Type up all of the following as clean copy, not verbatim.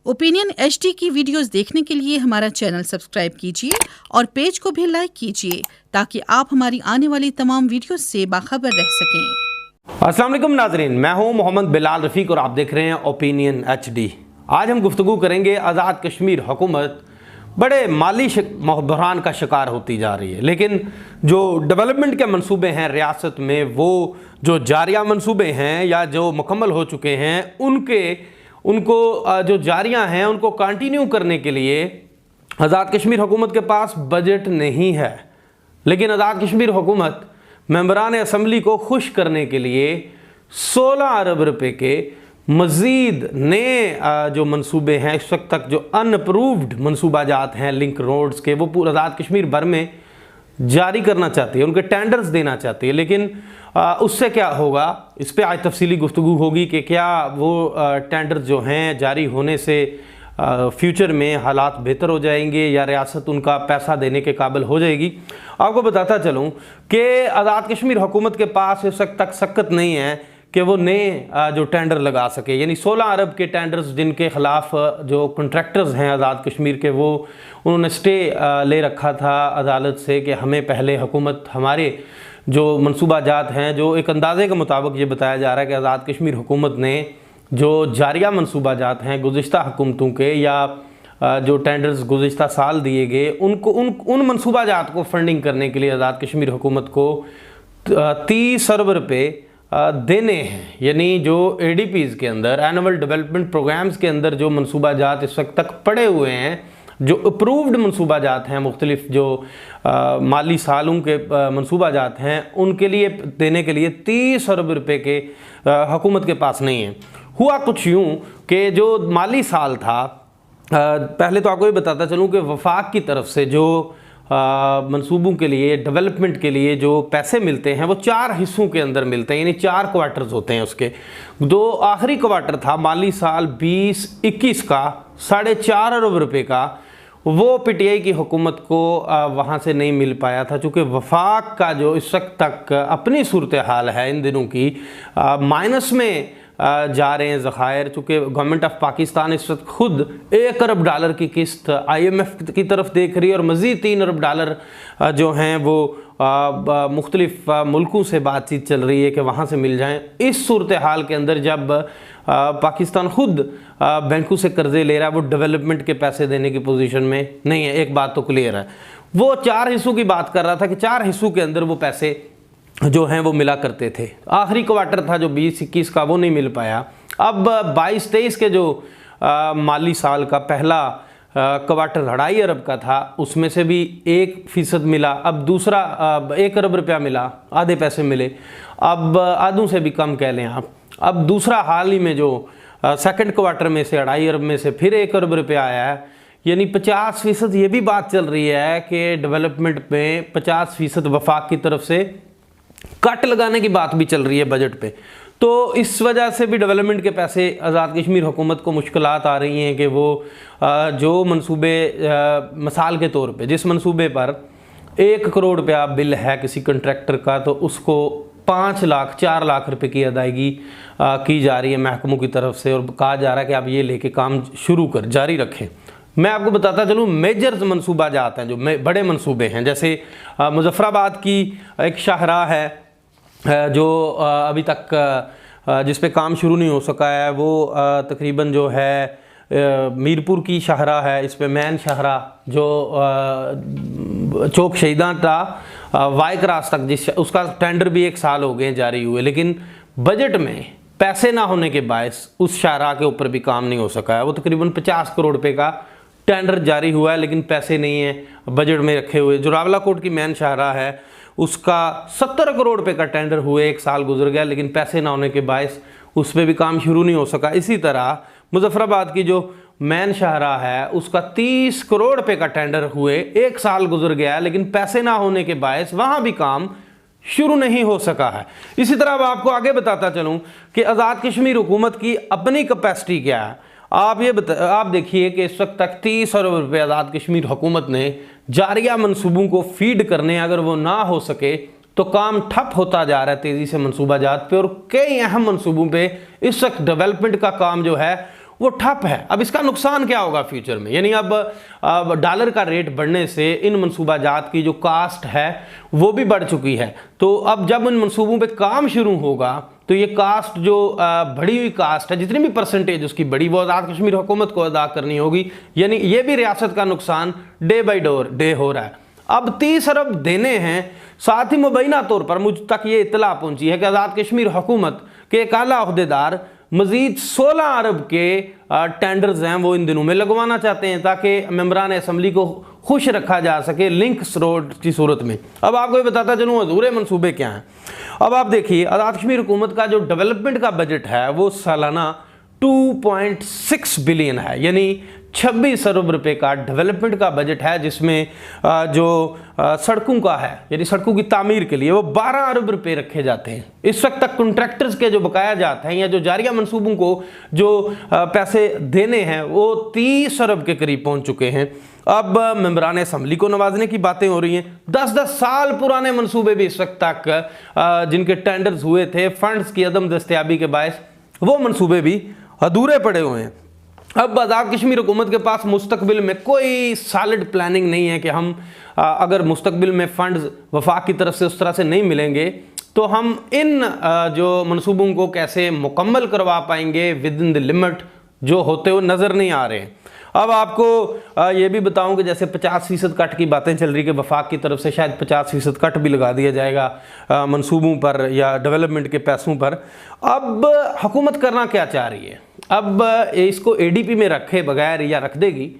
Opinion HD की videos देखने के लिए हमारा चैनल सब्सक्राइब कीजिए और पेज को भी लाइक कीजिए ताकि आप हमारी आने वाली तमाम वीडियोस से बाखबर रह सकें। अस्सलाम वालेकुम नाजरीन, मैं हूं मोहम्मद बिलाल रफ़ीक और आप देख रहे हैं ओपिनियन HD। आज हम गुफ्तगू करेंगे आज़ाद कश्मीर हुकूमत बड़े माली बहरान का शिकार होती जा रही है, लेकिन जो डेवलपमेंट के मंसूबे हैं रियासत में, वो जो जारिया मंसूबे हैं या जो मुकम्मल हो चुके हैं उनको जो जारियां हैं उनको कंटिन्यू करने के लिए आज़ाद कश्मीर हुकूमत के पास बजट नहीं है। लेकिन आज़ाद कश्मीर हुकूमत मेंबरान असम्बली को खुश करने के लिए 16 अरब रुपए के मज़ीद नए जो मंसूबे हैं, इस वक्त तक जो अनअप्रूव्ड मंसूबा जात हैं लिंक रोड्स के, वो पूरा आज़ाद कश्मीर भर में जारी करना चाहती है, उनके टेंडर्स देना चाहती है। लेकिन उससे क्या होगा, इस पर आज तफसीली गुफ्तगू होगी कि क्या वो टेंडर्स जो हैं जारी होने से फ्यूचर में हालात बेहतर हो जाएंगे या रियासत उनका पैसा देने के काबिल हो जाएगी। आपको बताता चलूँ कि आज़ाद कश्मीर हुकूमत के पास इस वक्त तक सकत नहीं है कि वो नए जो टेंडर लगा सके, यानी 16 अरब के टेंडर्स जिनके ख़िलाफ़ जो कॉन्ट्रैक्टर्स हैं आज़ाद कश्मीर के, वो उन्होंने स्टे ले रखा था अदालत से कि हमें पहले हुकूमत हमारे जो मनसूबा जात हैं, जो एक अंदाजे के मुताबिक ये बताया जा रहा है कि आज़ाद कश्मीर हुकूमत ने जो जारिया मनसूबा जात हैं गुज़िश्ता हुकूमतों के या जो टेंडर्स गुज़िश्ता साल दिए गए, उनको उन मनसूबा जात को फंडिंग करने के लिए आज़ाद कश्मीर हुकूमत को 30 अरब रुपये देने हैं। यानी जो ADPs के अंदर, एनुअल डेवलपमेंट प्रोग्राम्स के अंदर जो मनसूबा जात इस वक्त तक पड़े हुए हैं, जो अप्रूव्ड मनसूबा जात हैं, मुख्तलिफ जो माली सालों के मनसूबा जात हैं, उनके लिए देने के लिए 30 अरब रुपये के हुकूमत के पास नहीं है। हुआ कुछ यूँ कि जो माली साल था, पहले तो आपको ये बताता चलूँ कि वफाक की तरफ से जो मंसूबों के लिए, डेवलपमेंट के लिए जो पैसे मिलते हैं वो 4 हिस्सों के अंदर मिलते हैं, यानी 4 क्वार्टर्स होते हैं उसके। दो आखिरी क्वार्टर था माली साल 20-21 का 4.5 अरब रुपए का, वो PTI की हुकूमत को वहाँ से नहीं मिल पाया था, चूँकि वफाक का जो इस वक्त तक अपनी सूरत हाल है इन दिनों की, माइनस में जा रहे हैं ज़खायर, चूँकि गवर्नमेंट ऑफ पाकिस्तान इस वक्त खुद $1 अरब की किस्त IMF की तरफ देख रही है और मज़ीद $3 अरब जो हैं वो मुख्तलिफ मुल्कों से बातचीत चल रही है कि वहाँ से मिल जाएं। इस सूरत हाल के अंदर जब पाकिस्तान खुद बैंकों से कर्जे ले रहा है, वो डेवलपमेंट के पैसे देने की पोजीशन में नहीं है। एक बात तो क्लियर है, वो 4 हिस्सों की बात कर रहा था कि 4 हिस्सों के अंदर वो पैसे जो हैं वो मिला करते थे। आखिरी क्वार्टर था जो 20-21 का, वो नहीं मिल पाया। अब 22-23 के जो माली साल का पहला क्वार्टर 2.5 अरब का था, उसमें से भी 1% मिला। अब दूसरा 1 अरब रुपया मिला, आधे पैसे मिले। अब आधों से भी कम कह लें आप। अब दूसरा हाल ही में जो सेकंड क्वार्टर में से 2.5 अरब में से फिर 1 अरब रुपया आया है, यानी 50%। ये भी बात चल रही है कि डेवलपमेंट में 50% वफाक की तरफ से कट लगाने की बात भी चल रही है बजट पे। तो इस वजह से भी डेवलपमेंट के पैसे आज़ाद कश्मीर हुकूमत को मुश्किलात आ रही हैं कि वो जो मंसूबे, मिसाल के तौर पे जिस मंसूबे पर 1 करोड़ रुपया बिल है किसी कंट्रैक्टर का, तो उसको 5 लाख 4 लाख रुपए की अदायगी की जा रही है महकमों की तरफ से, और कहा जा रहा है कि आप ये लेके काम शुरू कर जारी रखें। मैं आपको बताता चलूँ मेजर मनसूबा जाते हैं जो बड़े मनसूबे हैं, जैसे मुजफ्फराबाद की एक शाहराह है जो अभी तक जिस पे काम शुरू नहीं हो सका है, वो तकरीबन जो है मीरपुर की शाहराह है, इस पे मैन शाहराह जो चौक शहीदां था वाई क्रॉस तक, जिस उसका टेंडर भी 1 साल हो गए जारी हुए, लेकिन बजट में पैसे ना होने के बायस उस शाहराह के ऊपर भी काम नहीं हो सका है। वो तकरीबन 50 करोड़ रुपए का टेंडर जारी हुआ है, लेकिन पैसे नहीं है बजट में रखे हुए। जो रावलाकोट की मैन शाहराह है, उसका 70 करोड़ रुपए का टेंडर हुए, 1 साल गुजर गया, लेकिन पैसे ना होने के बायस उस पर भी काम शुरू नहीं हो सका। इसी तरह मुजफ्फराबाद की जो मैन शाहराह है, उसका 30 करोड़ रुपए का टेंडर हुए, 1 साल गुजर गया, लेकिन पैसे ना होने के बायस वहाँ भी काम शुरू नहीं हो सका है। इसी तरह अब आपको आगे बताता चलूँ कि आज़ाद कश्मीर हुकूमत की अपनी कैपेसिटी क्या है। आप देखिए कि इस वक्त तक 30 अरब रुपये आज़ाद कश्मीर हुकूमत ने जारिया मनसूबों को फीड करने, अगर वो ना हो सके तो काम ठप होता जा रहा है तेज़ी से मनसूबा जात पे, और कई अहम मनसूबों पे इस वक्त डेवलपमेंट का काम जो है वो ठप है। अब इसका नुकसान क्या होगा फ्यूचर में, यानी अब डॉलर का रेट बढ़ने से इन मनसूबा जात की जो कास्ट है वो भी बढ़ चुकी है। तो अब जब इन मनसूबों पे काम शुरू होगा तो ये कास्ट जो बढ़ी हुई कास्ट है, जितनी भी परसेंटेज उसकी बढ़ी, वो आज़ाद कश्मीर हुकूमत को अदा करनी होगी। यानी ये भी रियासत का नुकसान डे बाई डे हो रहा है। अब 30 अरब देने हैं। साथ ही मुबैना तौर पर मुझ तक ये इत्तला पहुंची है कि आज़ाद कश्मीर हुकूमत के एक आला ओहदेदार मजीद 16 अरब के टेंडर्स हैं वो इन दिनों में लगवाना चाहते हैं, ताकि मेंबरान असम्बली को खुश रखा जा सके लिंक्स रोड की सूरत में। अब आपको ये बताता चलूँ अधूरे मनसूबे क्या हैं। अब आप देखिए, आज़ाद कश्मीर हुकूमत का जो डेवलपमेंट का बजट है वो सालाना 2.6 बिलियन है, यानी 26 अरब रुपए का डेवलपमेंट का बजट है, जिसमें जो सड़कों का है, यानी सड़कों की तामीर के लिए वो 12 अरब रुपए रखे जाते हैं। इस वक्त तक कॉन्ट्रैक्टर्स के जो बकाया जाते हैं या जो जारिया मंसूबों को जो पैसे देने हैं वो 30 अरब के करीब पहुंच चुके हैं। अब मेंबरान असम्बली को नवाजने की बातें हो रही हैं। 10-10 साल पुराने मंसूबे भी इस वक्त तक जिनके टेंडर्स हुए थे फंड्स की अदम दस्तयाबी के बायस, वो मंसूबे भी अधूरे पड़े हुए हैं। अब आज़ाद कश्मीर हुकूमत के पास मुस्तकबिल में कोई सॉलिड प्लानिंग नहीं है कि हम अगर मुस्तकबिल में फंड्स वफाक की तरफ से उस तरह से नहीं मिलेंगे तो हम इन जो मंसूबों को कैसे मुकम्मल करवा पाएंगे विद इन द लिमिट जो होते हुए नज़र नहीं आ रहे हैं। अब आपको ये भी बताऊं कि जैसे 50% कट की बातें चल रही कि वफाक की तरफ से शायद 50% कट भी लगा दिया जाएगा मंसूबों पर या डेवलपमेंट के पैसों पर। अब हुकूमत करना क्या चाह रही है, अब इसको एडीपी में रखे बगैर या रख देगी।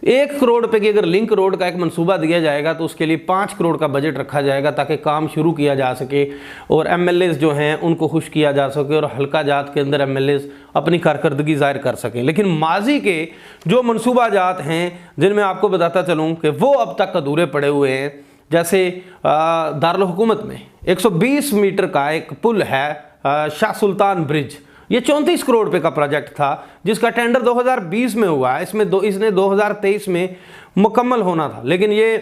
1 करोड़ रुपए की अगर लिंक रोड का एक मंसूबा दिया जाएगा तो उसके लिए 5 करोड़ का बजट रखा जाएगा ताकि काम शुरू किया जा सके और एमएलएस जो हैं उनको खुश किया जा सके और हल्का जात के अंदर एमएलएस अपनी कारकर्दगी जाहिर कर सकें। लेकिन माजी के जो मंसूबा जात हैं जिनमें आपको बताता चलूँ कि वो अब तक अधूरे पड़े हुए हैं, जैसे दारुल हुकूमत में 120 मीटर का एक पुल है शाह सुल्तान ब्रिज, ये 34 करोड़ रुपए का प्रोजेक्ट था जिसका टेंडर 2020 में हुआ है। इसने 2023 में मुकम्मल होना था, लेकिन ये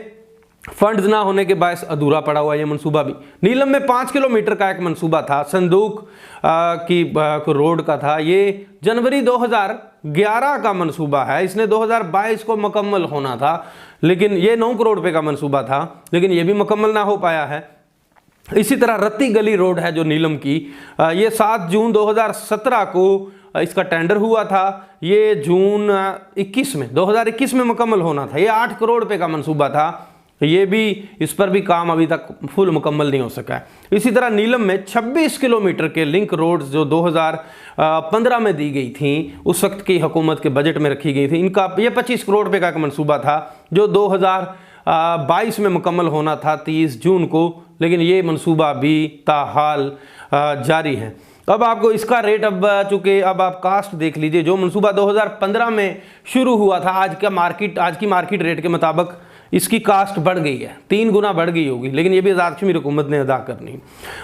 फंड्स ना होने के बायस अधूरा पड़ा हुआ है ये मंसूबा भी। नीलम में 5 किलोमीटर का एक मंसूबा था, संदूक की रोड का था, ये जनवरी 2011 का मंसूबा है। इसने 2022 को मुकम्मल होना था, लेकिन ये 9 करोड़ रुपए का मंसूबा था, लेकिन ये भी मुकम्मल ना हो पाया है। इसी तरह रत्ती गली रोड है जो नीलम की, ये 7 जून 2017 को इसका टेंडर हुआ था, ये जून 2021 में मुकम्मल होना था। ये 8 करोड़ रुपए का मंसूबा था, ये भी इस पर भी काम अभी तक फुल मुकम्मल नहीं हो सका है। इसी तरह नीलम में 26 किलोमीटर के लिंक रोड्स जो 2015 में दी गई थी, उस वक्त की हुकूमत के बजट में रखी गई थी, इनका ये 25 करोड़ रुपए का एक मंसूबा था जो 2022 में मुकम्मल होना था 30 जून को, लेकिन ये मंसूबा भी ताहाल जारी है। अब आपको इसका रेट, अब चूँकि अब आप कास्ट देख लीजिए, जो मंसूबा 2015 में शुरू हुआ था आज की मार्केट रेट के मुताबिक इसकी कास्ट बढ़ गई है, 3 गुना बढ़ गई होगी, लेकिन ये भी आज़ाद कश्मीर हुकूमत ने अदा करनी।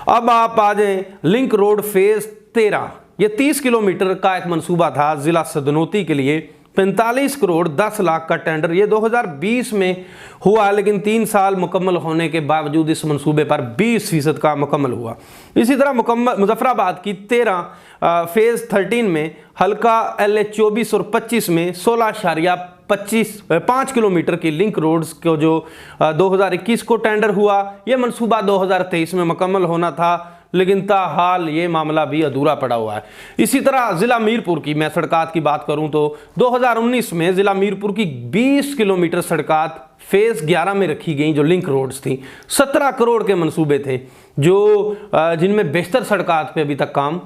अब आप आ जाएँ लिंक रोड फेज़ 13, ये 30 किलोमीटर का एक मंसूबा था ज़िला सदनौती के लिए, 45 करोड़ 10 लाख का टेंडर, ये 2020 में हुआ, लेकिन 3 साल मुकम्मल होने के बावजूद इस मंसूबे पर 20% का मुकम्मल हुआ। इसी तरह मुजफ्फराबाद की 13 फेज़ 13 में हल्का LA 24 और 25 में 16.5 किलोमीटर की लिंक रोड्स को जो 2021 को टेंडर हुआ, ये मंसूबा 2023 में मुकम्मल होना था, लेकिन ताहाल ये मामला भी अधूरा पड़ा हुआ है। इसी तरह ज़िला मीरपुर की मैं सड़कात की बात करूं तो 2019 में ज़िला मीरपुर की 20 किलोमीटर सड़कात फेज़ 11 में रखी गई जो लिंक रोड्स थी। 17 करोड़ के मंसूबे थे जो जिनमें बेहतर सड़कात पे अभी तक काम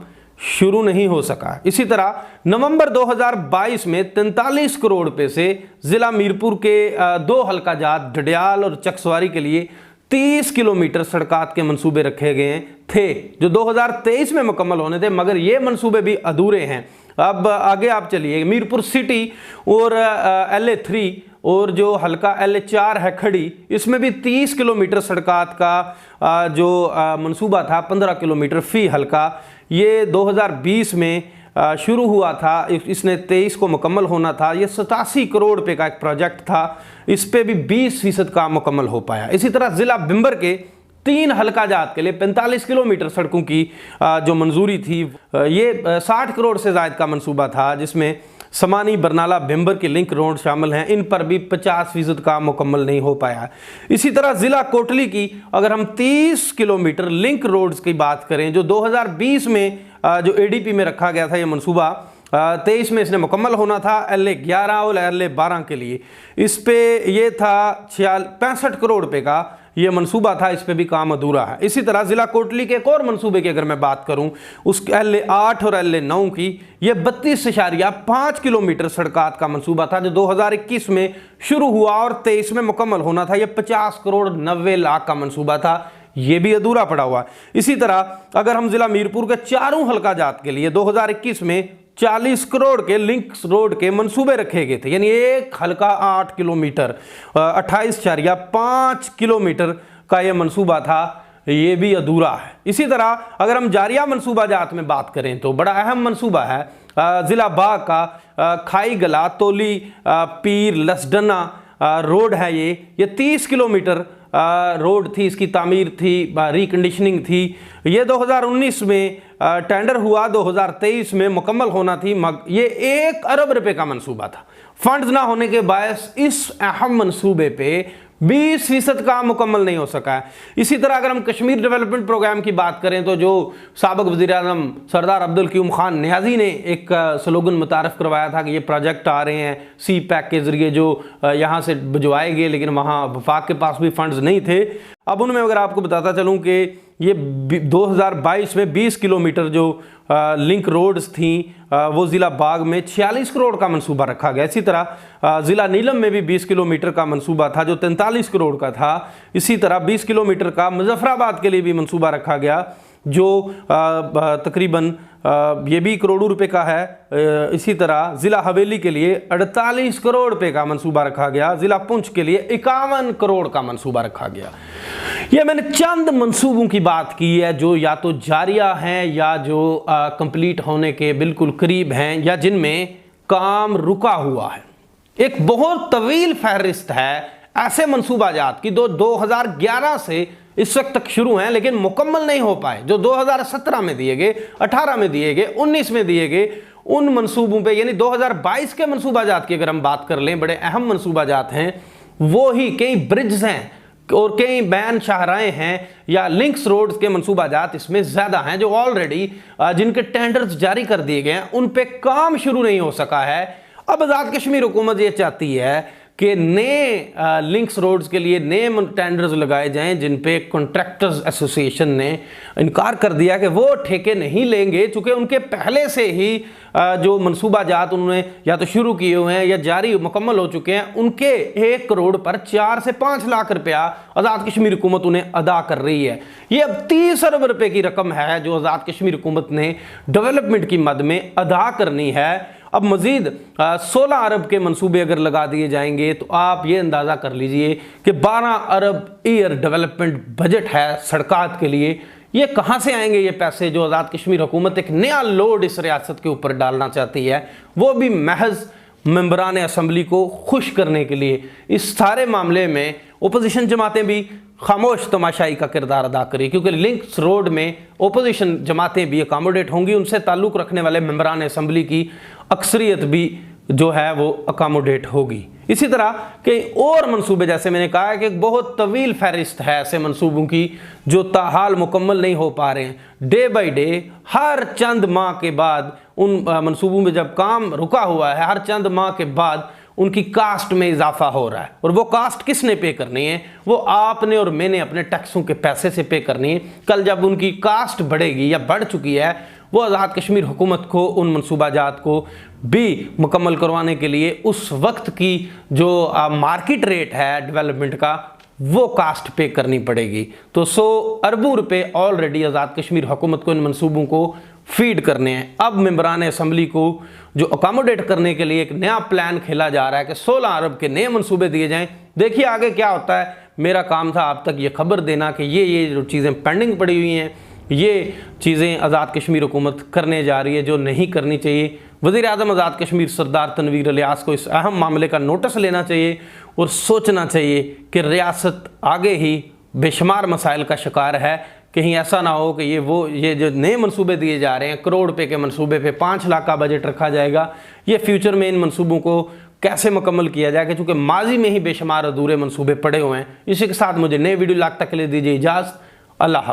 शुरू नहीं हो सका। इसी तरह नवंबर 2022 में 43 करोड़ रुपए से ज़िला मीरपुर के 2 हल्का जात डडियाल और चकसवारी के लिए 30 किलोमीटर सड़कात के मंसूबे रखे गए थे जो 2023 में मुकम्मल होने थे, मगर ये मंसूबे भी अधूरे हैं। अब आगे आप चलिए, मीरपुर सिटी और LA 3 और जो हल्का LA 4 है खड़ी, इसमें भी 30 किलोमीटर सड़कात का जो मंसूबा था 15 किलोमीटर फी हल्का, ये 2020 में शुरू हुआ था, इसने 23 को मुकम्मल होना था। ये 87 करोड़ रुपए का एक प्रोजेक्ट था, इस पे भी 20% काम मुकम्मल हो पाया। इसी तरह ज़िला बिम्बर के 3 हल्का जात के लिए 45 किलोमीटर सड़कों की जो मंजूरी थी, ये 60 करोड़ से ज़ायद का मंसूबा था, जिसमें समानी, बरनाला, भिम्बर की लिंक रोड शामिल हैं, इन पर भी 50% काम मुकम्मल नहीं हो पाया है। इसी तरह ज़िला कोटली की अगर हम 30 किलोमीटर लिंक रोड्स की बात करें, जो 2020 में जो ADP में रखा गया था ये मनसूबा, 23 में इसने मुकम्मल होना था LA11 और LA12 के लिए। इस पे ये था 65 करोड़ रुपए का ये मनसूबा था, इस पे भी काम अधूरा है। इसी तरह ज़िला कोटली के एक और मनसूबे की अगर मैं बात करूं, उस LA8 और LA9 की, ये 32.5 किलोमीटर सड़कात का मनसूबा था जो 2021 में शुरू हुआ और 23 में मुकम्मल होना था। ये 50 करोड़ 90 लाख का मनसूबा था, ये भी अधूरा पड़ा हुआ। इसी तरह अगर हम जिला मीरपुर के चारों हल्का जात के लिए 2021 में 40 करोड़ के लिंक्स रोड के मंसूबे रखे गए थे, यानी एक हल्का 8 किलोमीटर 28.5 किलोमीटर का ये मंसूबा था, ये भी अधूरा है। इसी तरह अगर हम जारिया मंसूबा जात में बात करें तो बड़ा अहम मंसूबा है जिला बाग का खाई गला तोली पीर लसडना रोड है। ये 30 किलोमीटर रोड थी, इसकी तामीर थी, रिकंडीशनिंग थी। ये 2019 में टेंडर हुआ, 2023 में मुकम्मल होना थी। ये 1 अरब रुपए का मंसूबा था। फंड्स ना होने के बायस इस अहम मंसूबे पे 20% काम मुकम्मल नहीं हो सका है। इसी तरह अगर हम कश्मीर डेवलपमेंट प्रोग्राम की बात करें तो जो साबिक वज़ीर-ए-आज़म सरदार अब्दुल क़य्यूम खान नियाज़ी ने एक स्लोगन मुतारफ़ करवाया था कि ये प्रोजेक्ट आ रहे हैं CPEC के ज़रिए जो यहाँ से भिजवाए गए, लेकिन वहाँ वफाक के पास भी फंड्स नहीं थे। अब उनमें अगर आपको बताता चलूँ कि ये 2022 में 20 किलोमीटर जो लिंक रोड्स थी वो ज़िला बाग में 46 करोड़ का मंसूबा रखा गया। इसी तरह ज़िला नीलम में भी 20 किलोमीटर का मंसूबा था जो 43 करोड़ का था। इसी तरह 20 किलोमीटर का मुजफ्फराबाद के लिए भी मंसूबा रखा गया जो तकरीबन ये भी करोड़ों रुपए का है। इसी तरह ज़िला हवेली के लिए 48 करोड़ रुपए का मंसूबा रखा गया। ज़िला पुंछ के लिए 51 करोड़ का मंसूबा रखा गया। ये मैंने चंद मंसूबों की बात की है जो या तो जारिया हैं या जो कंप्लीट होने के बिल्कुल करीब हैं या जिनमें काम रुका हुआ है। एक बहुत तवील फहरिस्त है ऐसे मंसूबाजात की 2011 से इस वक्त तक शुरू हैं लेकिन मुकम्मल नहीं हो पाए, जो 2017 में दिए गए, 18 में दिए गए, 19 में दिए गए। उन मंसूबों पे यानी 2022 के मंसूबाजात की अगर हम बात कर लें, बड़े अहम मंसूबाजात हैं, वो ही कई ब्रिड्ज हैं और कई बैन शाहराएं हैं या लिंक्स रोड्स के मंसूबाजात इसमें ज़्यादा हैं जो ऑलरेडी जिनके टेंडर्स जारी कर दिए गए हैं, उन पे काम शुरू नहीं हो सका है। अब आज़ाद कश्मीर हुकूमत ये चाहती है कि नए लिंक्स रोड्स के लिए नए टेंडर्स लगाए जाएं जिन पे कॉन्ट्रैक्टर्स एसोसिएशन ने इनकार कर दिया कि वो ठेके नहीं लेंगे, चूँकि उनके पहले से ही जो मंसूबाजात उन्होंने या तो शुरू किए हुए हैं या जारी मुकम्मल हो चुके हैं, उनके 1 करोड़ पर 4 से 5 लाख रुपया आज़ाद कश्मीर हुकूमत उन्हें अदा कर रही है। ये अब 30 अरब रुपए की रकम है जो आज़ाद कश्मीर हुकूमत ने डेवलपमेंट की मद में अदा करनी है। अब मज़ीद 16 अरब के मंसूबे अगर लगा दिए जाएंगे तो आप ये अंदाज़ा कर लीजिए कि 12 अरब ईयर डेवलपमेंट बजट है सड़कात के लिए। ये कहाँ से आएंगे ये पैसे जो आज़ाद कश्मीर हुकूमत एक नया लोड इस रियासत के ऊपर डालना चाहती है, वो भी महज मेंबरान असम्बली को खुश करने के लिए। इस सारे मामले में ओपोजिशन जमातें भी खामोश तमाशाई का किरदार अदा करी, क्योंकि लिंक्स रोड में ओपोजिशन जमातें भी अकामोडेट होंगी, उनसे ताल्लुक़ रखने वाले मेंबरान असम्बली की अक्सरियत भी जो है वो अकामोडेट होगी। इसी तरह कई और मंसूबे, जैसे मैंने कहा कि एक बहुत तवील फहरिस्त है ऐसे मंसूबों की जो ताहाल मुकम्मल नहीं हो पा रहे हैं। डे बाई डे हर चंद माह के बाद उन मंसूबों में जब काम रुका हुआ है, हर चंद माह के बाद उनकी कास्ट में इजाफा हो रहा है। और वो कास्ट किसने पे करनी है? वो आपने और मैंने अपने टैक्सों के पैसे से पे करनी है। कल जब उनकी कास्ट बढ़ेगी या बढ़ चुकी है, वो आज़ाद कश्मीर हुकूमत को उन मंसूबाजात को भी मुकम्मल करवाने के लिए उस वक्त की जो मार्केट रेट है डेवलपमेंट का, वो कास्ट पे करनी पड़ेगी। तो 100 अरबों रुपए ऑलरेडी आज़ाद कश्मीर हुकूमत को इन मंसूबों को फीड करने हैं। अब मेंबरान असम्बली को जो अकामोडेट करने के लिए एक नया प्लान खेला जा रहा है कि 16 अरब के नए मंसूबे दिए जाएं। देखिए आगे क्या होता है। मेरा काम था आप तक ये खबर देना कि ये जो चीज़ें पेंडिंग पड़ी हुई हैं, ये चीज़ें आज़ाद कश्मीर हुकूमत करने जा रही है जो नहीं करनी चाहिए। वज़ीर-ए-आज़म आज़ाद कश्मीर सरदार तनवीर इलियास को इस अहम मामले का नोटिस लेना चाहिए और सोचना चाहिए कि रियासत आगे ही बेशुमार मसाइल का शिकार है। कहीं ऐसा ना हो कि ये जो नए मंसूबे दिए जा रहे हैं, करोड़ रुपए के मंसूबे पे 5 लाख का बजट रखा जाएगा, ये फ्यूचर में इन मंसूबों को कैसे मुकम्मल किया जाएगा, क्योंकि माजी में ही बेशुमार अधूरे मंसूबे पड़े हुए हैं। इसी के साथ मुझे नए वीडियो लाख तक के लिए दीजिए इजाज़त। अल्लाह हाफ़िज़।